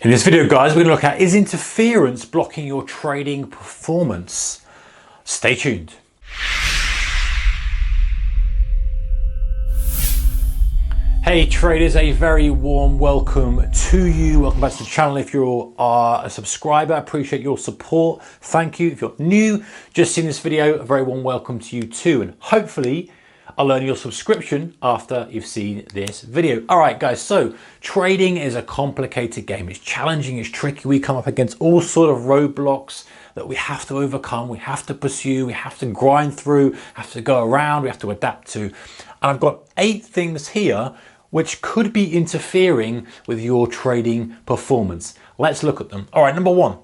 In this video, guys, we're going to look at, is interference blocking your trading performance? Stay tuned. Hey traders, a very warm welcome to you. Welcome back to the channel. If you are a subscriber, I appreciate your support. Thank you. If you're new, just seen this video, a very warm welcome to you too. And hopefully I'll earn your subscription after you've seen this video. All right, guys, so trading is a complicated game. It's challenging, it's tricky. We come up against all sort of roadblocks that we have to overcome, we have to pursue, we have to grind through, have to go around, we have to adapt to. And I've got 8 things here which could be interfering with your trading performance. Let's look at them. All right, number 1.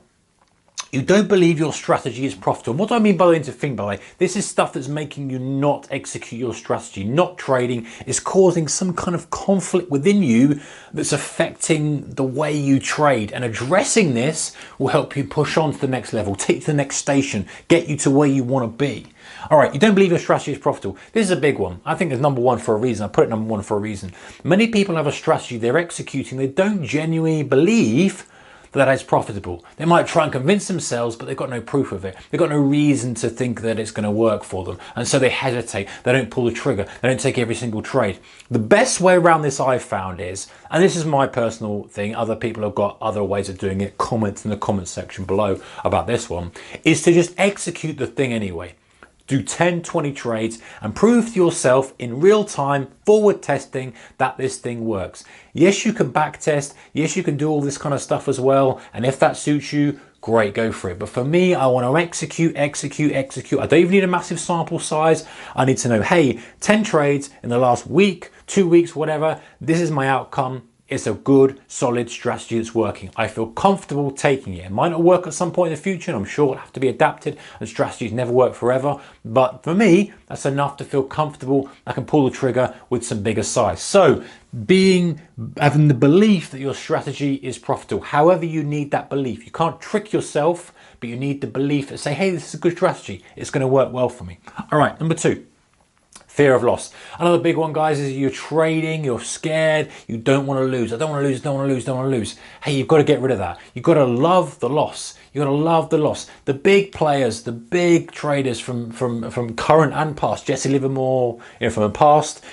You don't believe your strategy is profitable. What do I mean by interfering, by the way? This is stuff that's making you not execute your strategy, not trading. It's causing some kind of conflict within you that's affecting the way you trade. And addressing this will help you push on to the next level, take you to the next station, get you to where you want to be. All right, you don't believe your strategy is profitable. This is a big one. I think it's number 1 for a reason. I put it number 1 for a reason. Many people have a strategy they're executing. They don't genuinely believe that is profitable. They might try and convince themselves, but they've got no proof of it. They've got no reason to think that it's going to work for them. And so they hesitate. They don't pull the trigger. They don't take every single trade. The best way around this I've found is, and this is my personal thing, other people have got other ways of doing it, comment in the comment section below about this one, is to just execute the thing anyway. Do 10, 20 trades and prove to yourself in real time, forward testing, that this thing works. Yes, you can back test. Yes, you can do all this kind of stuff as well. And if that suits you, great, go for it. But for me, I want to execute. I don't even need a massive sample size. I need to know, hey, 10 trades in the last week, 2 weeks, whatever. This is my outcome. It's a good, solid strategy that's working. I feel comfortable taking it. It might not work at some point in the future, and I'm sure it'll have to be adapted, and strategies never work forever. But for me, that's enough to feel comfortable. I can pull the trigger with some bigger size. So having the belief that your strategy is profitable, however you need that belief. You can't trick yourself, but you need the belief that say, hey, this is a good strategy. It's going to work well for me. All right, number 2. Fear of loss. Another big one, guys, is you're trading, you're scared, you don't want to lose. I don't want to lose, don't want to lose, don't want to lose. Hey, you've got to get rid of that. You've got to love the loss. You've got to love the loss. The big players, the big traders from current and past, Jesse Livermore, from the past,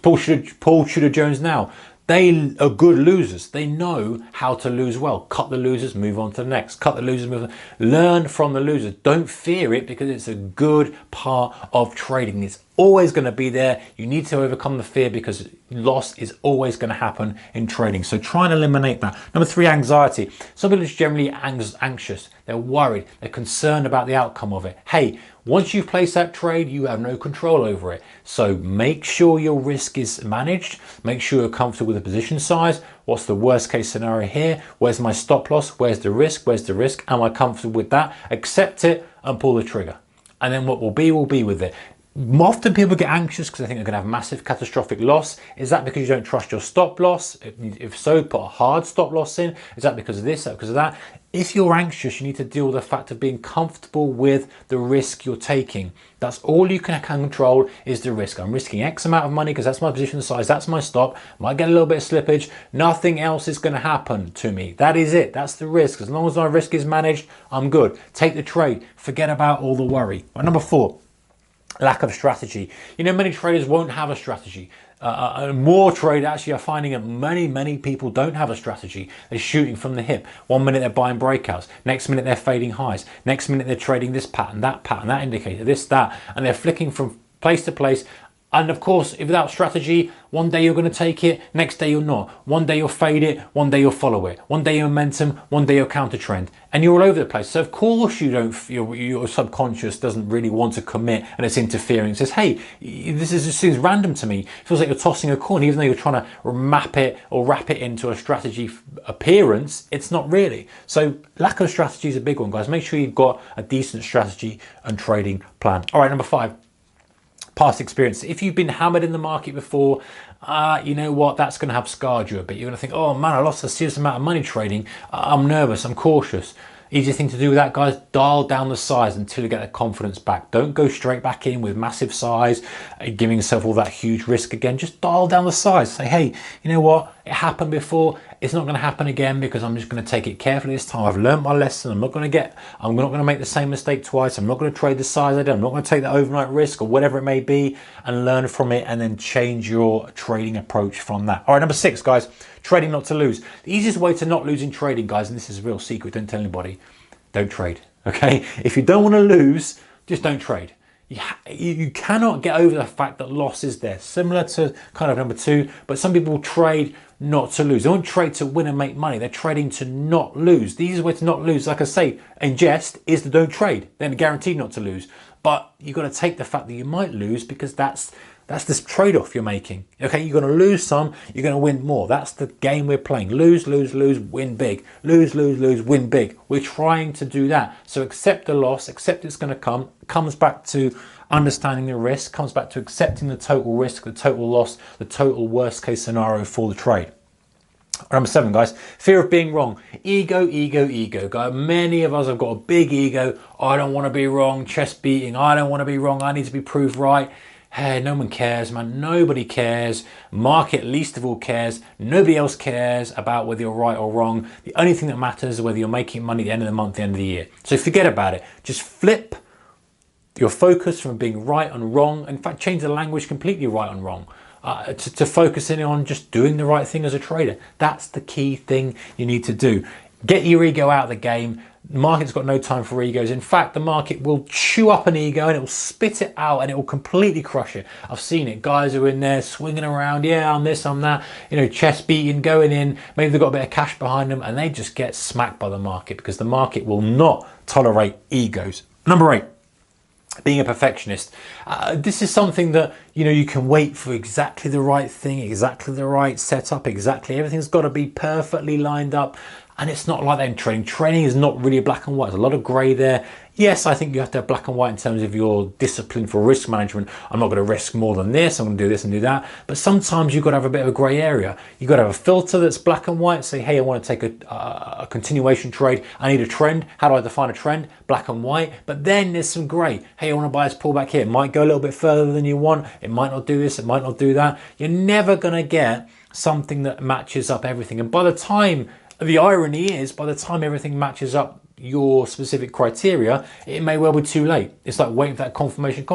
Paul Tudor Jones now, they are good losers. They know how to lose well. Cut the losers, move on to the next. Cut the losers, move on. Learn from the losers. Don't fear it, because it's a good part of trading. It's always going to be there. You need to overcome the fear, because loss is always going to happen in trading. So try and eliminate that. Number 3, anxiety. Some people are generally anxious. They're worried. They're concerned about the outcome of it. Hey, once you've placed that trade, you have no control over it. So make sure your risk is managed. Make sure you're comfortable with the position size. What's the worst case scenario here? Where's my stop loss? Where's the risk? Where's the risk? Am I comfortable with that? Accept it and pull the trigger. And then what will be with it. Often people get anxious because they think they're going to have massive catastrophic loss. Is that because you don't trust your stop loss? If so, put a hard stop loss in. Is that because of this? Is that because of that? If you're anxious, you need to deal with the fact of being comfortable with the risk you're taking. That's all you can control, is the risk. I'm risking X amount of money because that's my position size, that's my stop. Might get a little bit of slippage. Nothing else is going to happen to me. That is it. That's the risk. As long as my risk is managed, I'm good. Take the trade. Forget about all the worry. Right, number 4. Lack of strategy. Many traders won't have a strategy. More traders actually are finding that many people don't have a strategy. They're shooting from the hip. 1 minute they're buying breakouts. Next minute they're fading highs. Next minute they're trading this pattern, that indicator, this, that. And they're flicking from place to place. And of course, if without strategy, one day you're going to take it, next day you're not. One day you'll fade it, one day you'll follow it. One day you're momentum, one day you're counter trend. And you're all over the place. So of course your subconscious doesn't really want to commit, and it's interfering. It says, hey, this seems random to me. It feels like you're tossing a coin, even though you're trying to map it or wrap it into a strategy appearance, it's not really. So lack of strategy is a big one, guys. Make sure you've got a decent strategy and trading plan. All right, number 5. Past experience. If you've been hammered in the market before, you know what, that's going to have scarred you a bit. You're going to think, oh man, I lost a serious amount of money trading. I'm nervous, I'm cautious. Easy thing to do with that, guys, dial down the size until you get the confidence back. Don't go straight back in with massive size, giving yourself all that huge risk again. Just dial down the size. Say, hey, you know what? It happened before. It's not going to happen again because I'm just going to take it carefully this time. I've learned my lesson. I'm not going to make the same mistake twice. I'm not going to trade the size I did. I'm not going to take the overnight risk or whatever it may be and learn from it and then change your trading approach from that. All right, number 6, guys, trading not to lose. The easiest way to not lose in trading, guys, and this is a real secret, don't tell anybody, don't trade, okay? If you don't want to lose, just don't trade. You cannot get over the fact that loss is there. Similar to kind of number 2, but some people trade not to lose. They don't trade to win and make money. They're trading to not lose. The easiest way to not lose, like I say, in jest, is to don't trade. Then guaranteed not to lose. But you've got to take the fact that you might lose because that's this trade-off you're making. Okay, you're going to lose some, you're going to win more. That's the game we're playing. Lose, lose, lose, win big. Lose, lose, lose, win big. We're trying to do that. So accept the loss, accept it's going to come. Comes back to understanding the risk, comes back to accepting the total risk, the total loss, the total worst case scenario for the trade. Number 7, guys, fear of being wrong. Ego, ego, ego. Guys, many of us have got a big ego. I don't want to be wrong. Chest beating. I don't want to be wrong. I need to be proved right. Hey, no one cares, man. Nobody cares. Market least of all cares. Nobody else cares about whether you're right or wrong. The only thing that matters is whether you're making money at the end of the month, the end of the year. So forget about it. Just flip your focus from being right and wrong. In fact, change the language completely, right and wrong, to focusing on just doing the right thing as a trader. That's the key thing you need to do. Get your ego out of the game. The market's got no time for egos. In fact, the market will chew up an ego and it will spit it out and it will completely crush it. I've seen it. Guys are in there swinging around. Yeah, I'm this, I'm that. You know, chest beating, going in. Maybe they've got a bit of cash behind them and they just get smacked by the market because the market will not tolerate egos. Number 8. Being a perfectionist. This is something that, you know, you can wait for exactly the right thing, exactly the right setup, exactly everything's got to be perfectly lined up. And it's not like that in trading. Trading is not really black and white. There's a lot of grey there. Yes, I think you have to have black and white in terms of your discipline for risk management. I'm not going to risk more than this. I'm going to do this and do that. But sometimes you've got to have a bit of a grey area. You've got to have a filter that's black and white. Say, hey, I want to take a continuation trade. I need a trend. How do I define a trend? Black and white. But then there's some grey. Hey, I want to buy this pullback here. It might go a little bit further than you want. It might not do this. It might not do that. You're never going to get something that matches up everything. And by the time, the irony is, by the time everything matches up your specific criteria, it may well be too late. It's like waiting for that confirmation.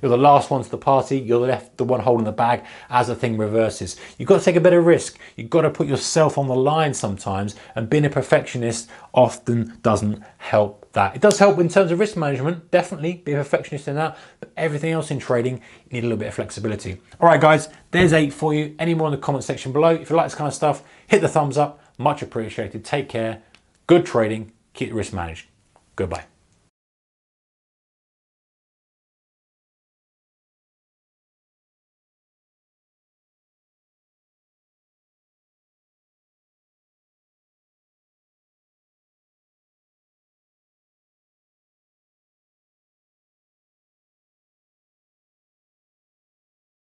You're the last one to the party. You're the one holding the bag as the thing reverses. You've got to take a bit of risk. You've got to put yourself on the line sometimes, and being a perfectionist often doesn't help that. It does help in terms of risk management, definitely be a perfectionist in that, but everything else in trading, you need a little bit of flexibility. All right, guys, there's 8 for you. Any more in the comment section below. If you like this kind of stuff, hit the thumbs up. Much appreciated. Take care. Good trading. Keep the risk managed. Goodbye.